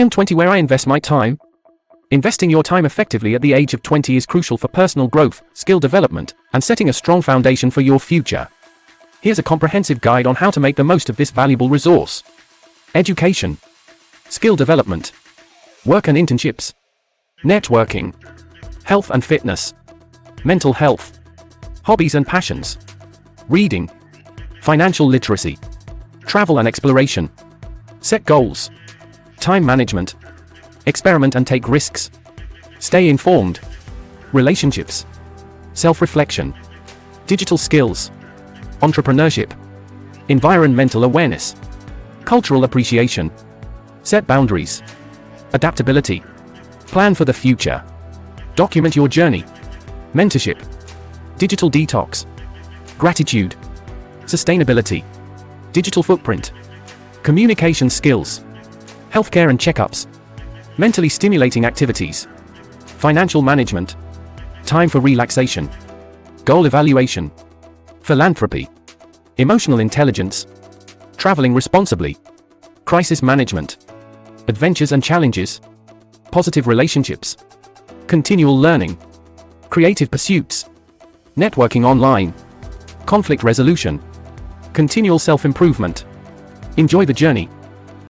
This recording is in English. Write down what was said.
I am 20. Where I invest my time? Investing your time effectively at the age of 20 is crucial for personal growth, skill development, and setting a strong foundation for your future. Here's a comprehensive guide on how to make the most of this valuable resource. Education, skill development, work and internships, networking, health and fitness, mental health, hobbies and passions, reading, financial literacy, travel and exploration, set goals, time management, experiment and take risks, stay informed, relationships, self-reflection, digital skills, entrepreneurship, environmental awareness, cultural appreciation, set boundaries, adaptability, plan for the future, document your journey, mentorship, digital detox, gratitude, sustainability, digital footprint, communication skills, healthcare and checkups, mentally stimulating activities, financial management, time for relaxation, goal evaluation, philanthropy, emotional intelligence, traveling responsibly, crisis management, adventures and challenges, positive relationships, continual learning, creative pursuits, networking online, conflict resolution, continual self-improvement. Enjoy the journey.